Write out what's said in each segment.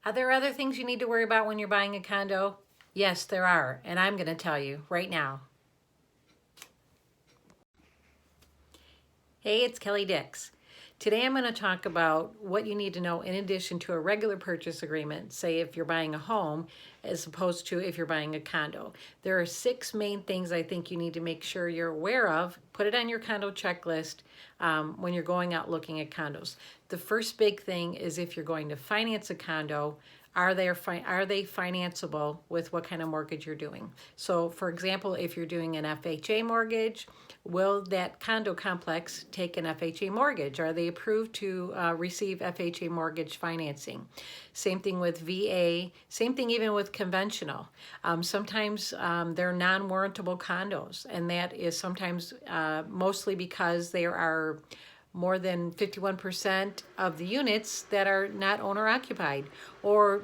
Are there other things you need to worry about when you're buying a condo? Yes, there are, and I'm going to tell you right now. Hey, it's Kelly Dix. Today I'm going to talk about what you need to know in addition to a regular purchase agreement, say if you're buying a home, as opposed to if you're buying a condo. There are 6 main things I think you need to make sure you're aware of. Put it on your condo checklist when you're going out looking at condos. The first big thing is if you're going to finance a condo, are they financeable with what kind of mortgage you're doing? So for example, if you're doing an FHA mortgage, will that condo complex take an FHA mortgage? Are they approved to receive FHA mortgage financing? Same thing with VA, same thing even with conventional. Sometimes they're non-warrantable condos, and that is sometimes mostly because there are more than 51% of the units that are not owner occupied. Or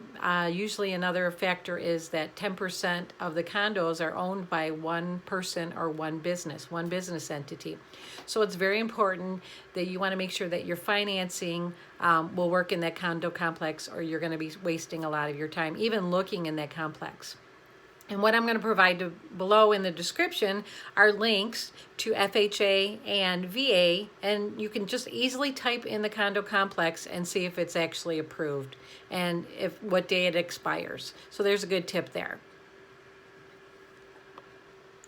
usually another factor is that 10% of the condos are owned by one person or one business entity. So it's very important that you want to make sure that your financing will work in that condo complex, or you're going to be wasting a lot of your time even looking in that complex. And what I'm going to provide below in the description are links to FHA and VA, and you can just easily type in the condo complex and see if it's actually approved and what day it expires. So there's a good tip there.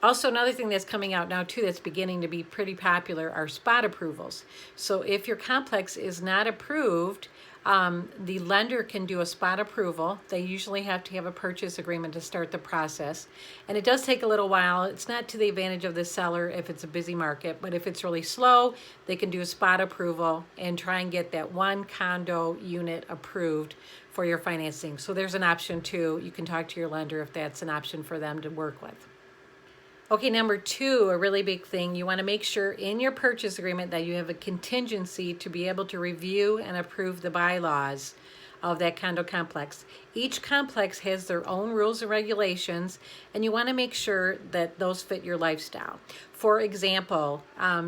Also, another thing that's coming out now too that's beginning to be pretty popular are spot approvals. So if your complex is not approved, the lender can do a spot approval. They usually have to have a purchase agreement to start the process. And it does take a little while. It's not to the advantage of the seller if it's a busy market, but if it's really slow, they can do a spot approval and try and get that one condo unit approved for your financing. So there's an option too. You can talk to your lender if that's an option for them to work with. Okay, number 2, a really big thing, you want to make sure in your purchase agreement that you have a contingency to be able to review and approve the bylaws of that condo complex. Each complex has their own rules and regulations, and you want to make sure that those fit your lifestyle. For example,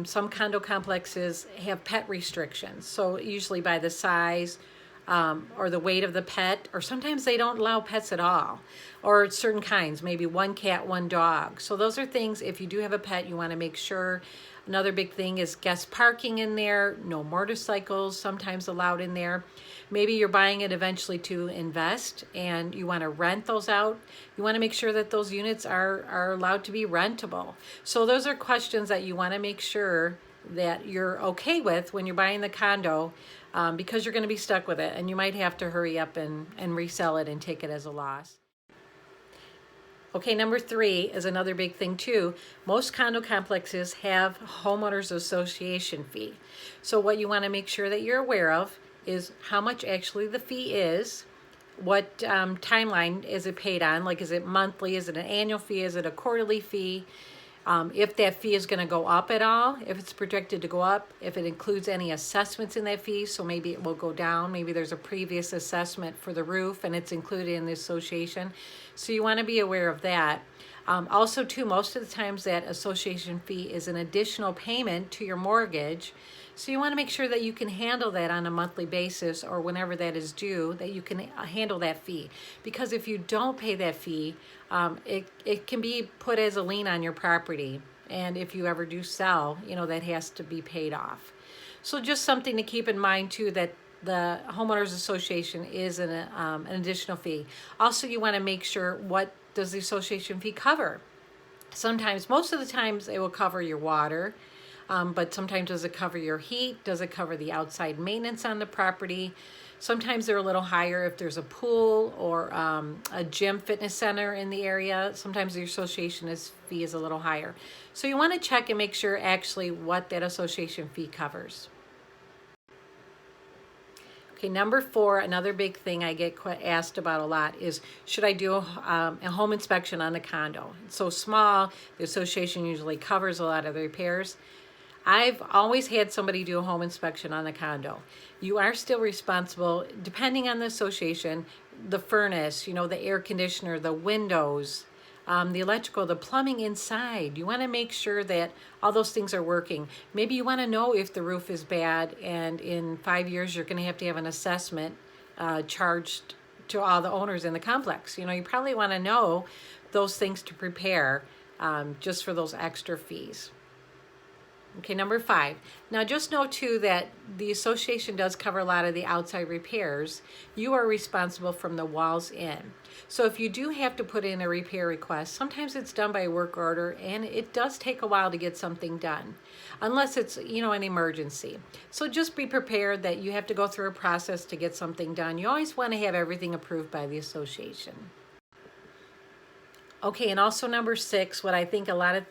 some condo complexes have pet restrictions, so usually by the size or the weight of the pet, or sometimes they don't allow pets at all, or certain kinds, maybe 1 cat, 1 dog. So those are things, if you do have a pet, you want to make sure. Another big thing is guest parking in there, no motorcycles sometimes allowed in there. Maybe you're buying it eventually to invest and you want to rent those out. You want to make sure that those units are allowed to be rentable. So those are questions that you want to make sure that you're okay with when you're buying the condo, because you're going to be stuck with it and you might have to hurry up and resell it and take it as a loss. Okay, number 3 is another big thing too. Most condo complexes have homeowners association fee. So what you want to make sure that you're aware of is how much actually the fee is. What timeline is it paid on? Like, is it monthly? Is it an annual fee? Is it a quarterly fee? If that fee is going to go up at all, if it's projected to go up, if it includes any assessments in that fee, so maybe it will go down. Maybe there's a previous assessment for the roof and it's included in the association. So you want to be aware of that. Also, too, most of the times that association fee is an additional payment to your mortgage. So you want to make sure that you can handle that on a monthly basis or whenever that is due, that you can handle that fee. Because if you don't pay that fee, it can be put as a lien on your property. And if you ever do sell, that has to be paid off. So just something to keep in mind too, that the homeowners association is an additional fee. Also, you want to make sure, what does the association fee cover? Sometimes, most of the times, it will cover your water. But sometimes does it cover your heat? Does it cover the outside maintenance on the property? Sometimes they're a little higher if there's a pool or a gym fitness center in the area. Sometimes the association fee is a little higher. So you want to check and make sure actually what that association fee covers. Okay, number 4, another big thing I get asked about a lot is, should I do a home inspection on the condo? It's so small, the association usually covers a lot of the repairs. I've always had somebody do a home inspection on the condo. You are still responsible, depending on the association, the furnace, the air conditioner, the windows, the electrical, the plumbing inside. You want to make sure that all those things are working. Maybe you want to know if the roof is bad, and in 5 years you're going to have an assessment charged to all the owners in the complex. You probably want to know those things to prepare just for those extra fees. Okay, number 5. Now just know too that the association does cover a lot of the outside repairs. You are responsible from the walls in. So if you do have to put in a repair request, sometimes it's done by work order, and it does take a while to get something done, unless it's, an emergency. So just be prepared that you have to go through a process to get something done. You always want to have everything approved by the association. Okay, and also number 6, what I think a lot of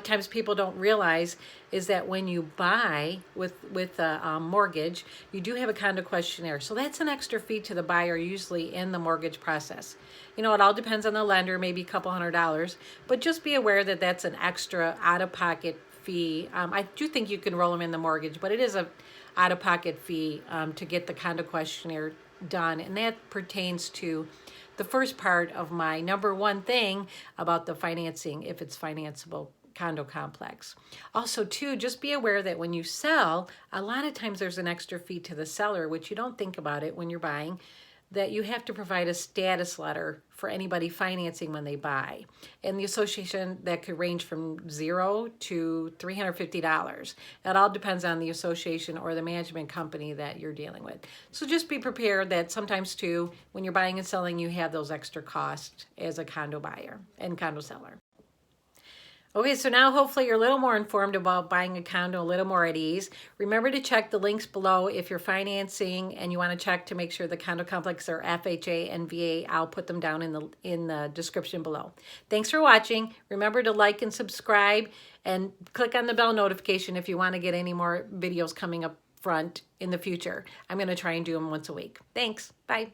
times people don't realize is that when you buy with a mortgage, you do have a condo questionnaire. So that's an extra fee to the buyer usually in the mortgage process. It all depends on the lender, maybe a couple $100, but just be aware that that's an extra out-of-pocket fee. I do think you can roll them in the mortgage, but it is a out-of-pocket fee to get the condo questionnaire done, and that pertains to the first part of my number 1 thing about the financing, if it's financeable condo complex. Also, too, just be aware that when you sell, a lot of times there's an extra fee to the seller, which you don't think about it when you're buying, that you have to provide a status letter for anybody financing when they buy. And the association, that could range from $0 to $350. It all depends on the association or the management company that you're dealing with. So just be prepared that sometimes too, when you're buying and selling, you have those extra costs as a condo buyer and condo seller. Okay, so now hopefully you're a little more informed about buying a condo, a little more at ease. Remember to check the links below if you're financing and you want to check to make sure the condo complex are FHA and VA. I'll put them down in the description below. Thanks for watching. Remember to like and subscribe and click on the bell notification if you want to get any more videos coming up front in the future. I'm going to try and do them once a week. Thanks. Bye.